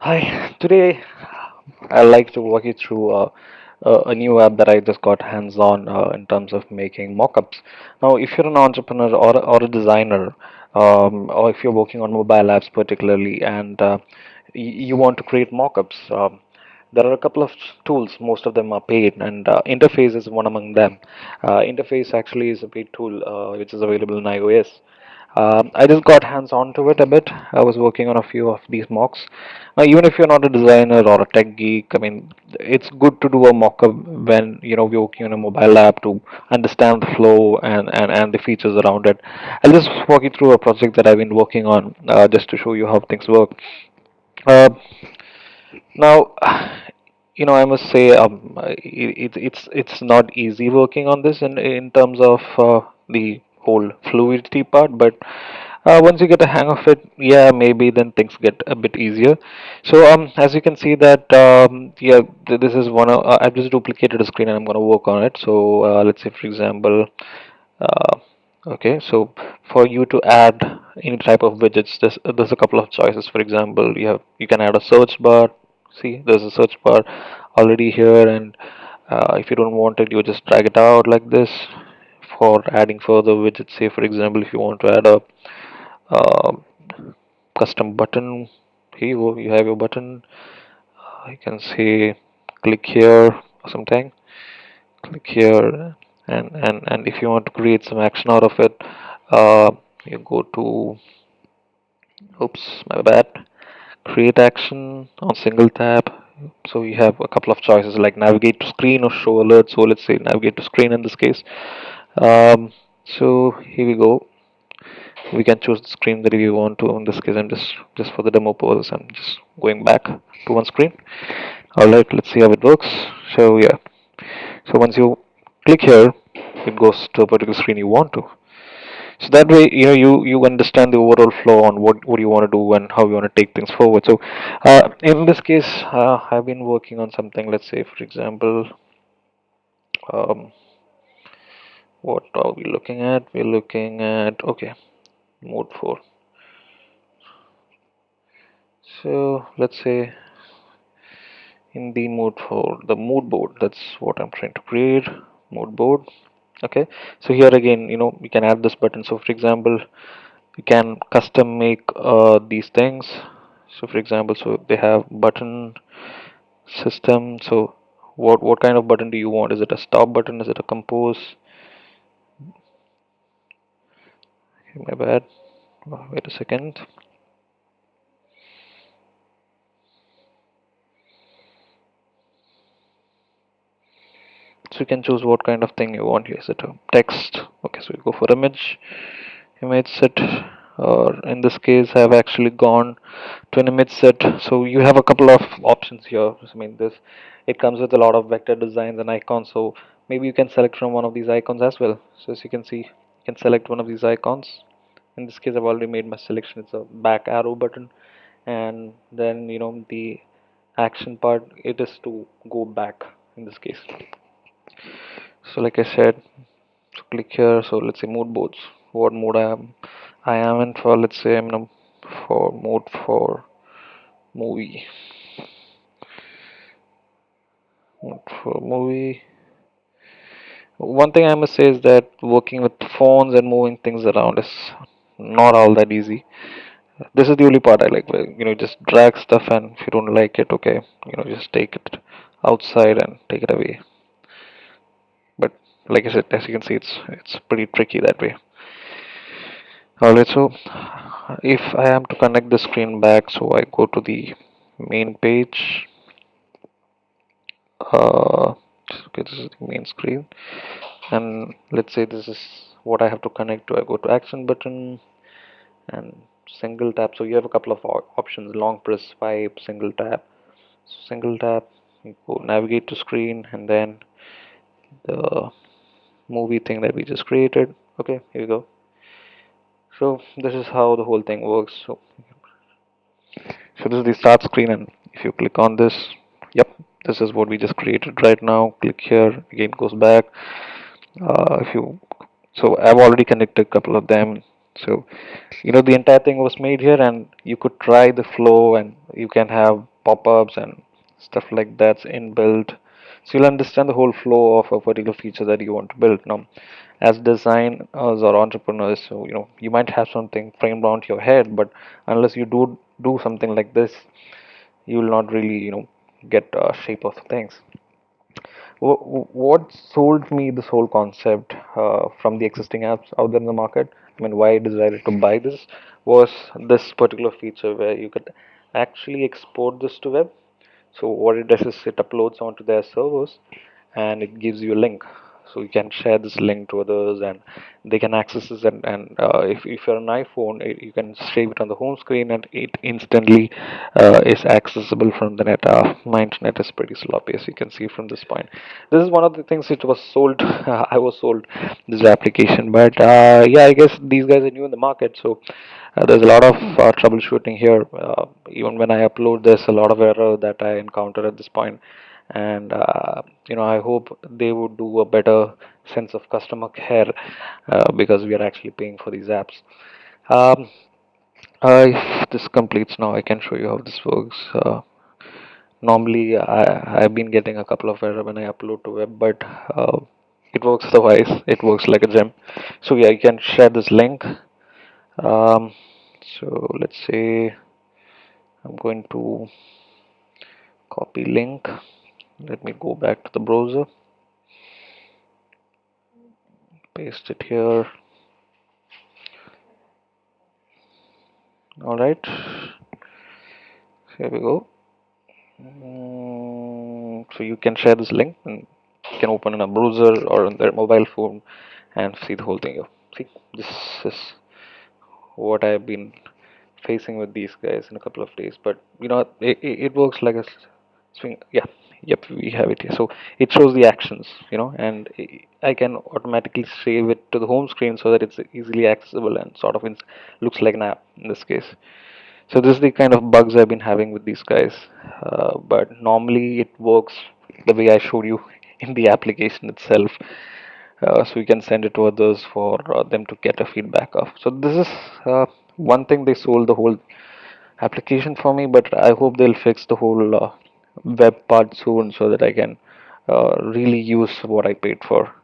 Hi, today I'd like to walk you through a new app that I just got hands on in terms of making mockups. Now, if you're an entrepreneur or a designer, or if you're working on mobile apps particularly, and you want to create mockups, there are a couple of tools. Most of them are paid, and Interface is one among them. Interface actually is a paid tool which is available in iOS. I just got hands on to it a bit. I was working on a few of these mocks. Now, even if you're not a designer or a tech geek, I mean, it's good to do a mock-up when we're working on a mobile app to understand the flow and the features around it. I'll just walk you through a project that I've been working on just to show you how things work. Uh, Now, I must say, it's not easy working on this in terms of the whole fluidity part, but once you get a hang of it, yeah, maybe then things get a bit easier. So, as you can see that, yeah, this is I've just duplicated a screen and I'm going to work on it. So, let's say, for example, uh, okay, so for you to add any type of widgets, there's a couple of choices. For example, you can add a search bar. See, there's a search bar already here, and if you don't want it, you just drag it out like this. For adding further widgets, say for example, if you want to add a uh, custom button, here you go. You have your button. I can say click here or something. Click here, and if you want to create some action out of it, uh, you go to, oops, my bad, create action on single tap. So you have a couple of choices like navigate to screen or show alert. So let's say navigate to screen in this case. So here we go. We can choose the screen that we want to. In this case, I'm just for the demo purpose, I'm just going back to one screen. All right, let's see how it works. So yeah, so once you click here, it goes to a particular screen you want to. So that way, you understand the overall flow on what you want to do and how you want to take things forward. So in this case, I've been working on something. Let's say, for example, um, what are we looking at? We're looking at, okay, mode 4. So let's say in the mode 4, the mood board. That's what I'm trying to create. Mood board. Okay. So here again, you can add this button. So for example, you can custom make these things. So for example, so they have button system. So what kind of button do you want? Is it a stop button? Is it a compose? My bad. Wait a second. So you can choose what kind of thing you want here. Is it a text? Okay, so we go for image set, or in this case I've actually gone to an image set. So you have a couple of options here. I mean, this, it comes with a lot of vector designs and icons, so maybe you can select from one of these icons as well. So as you can see, you can select one of these icons. In this case I've already made my selection. It's a back arrow button, and then the action part, it is to go back in this case. So like I said, so click here. So let's say mood boards. What mode I am in for. Let's say I'm in for mode for movie. Mode for movie. One thing I must say is that working with phones and moving things around is not all that easy. This is the only part I like, where just drag stuff, and if you don't like it, okay, just take it outside and take it away. But like I said, as you can see, it's pretty tricky that way. Alright, so if I am to connect the screen back, so I go to the main page. Uh, okay, this is the main screen, and let's say this is what I have to connect to. I go to action button and single tap. So you have a couple of options: long press, swipe, single tap. So single tap, you go navigate to screen, and then the movie thing that we just created. Okay, here we go. So this is how the whole thing works. So this is the start screen, and if you click on this, yep, this is what we just created right now. Click here, again goes back. If you So I've already connected a couple of them. So the entire thing was made here, and you could try the flow, and you can have pop-ups and stuff like that's inbuilt. So you'll understand the whole flow of a particular feature that you want to build. Now, as designers or entrepreneurs, so you might have something framed around your head, but unless you do something like this, you will not really get a shape of things. What sold me this whole concept from the existing apps out there in the market, I mean, why I decided to buy this, was this particular feature where you could actually export this to web. So what it does is it uploads onto their servers and it gives you a link. So you can share this link to others and they can access this. And if you're an iPhone, you can save it on the home screen and it instantly is accessible from the net. My internet is pretty sloppy, as you can see from this point. This is one of the things which was sold. I was sold this application, but yeah, I guess these guys are new in the market, so there's a lot of troubleshooting here. Even when I upload, there's a lot of error that I encounter at this point, and I hope they would do a better sense of customer care because we are actually paying for these apps. Um, if this completes now, I can show you how this works. Normally, I've been getting a couple of error when I upload to web, but it works otherwise. It works like a gem. So yeah, you can share this link. Um, so let's say I'm going to copy link. Let me go back to the browser, paste it here. All right, here we go. So you can share this link and you can open in a browser or on their mobile phone and see the whole thing here. See, this is what I've been facing with these guys in a couple of days, but it works like a swing. Yeah, yep, we have it here. So it shows the actions, and I can automatically save it to the home screen so that it's easily accessible and sort of looks like an app in this case. So this is the kind of bugs I've been having with these guys, but normally it works the way I showed you in the application itself. So you can send it to others for them to get a feedback of. So this is one thing they sold the whole application for me, but I hope they'll fix the whole web part soon so that I can really use what I paid for.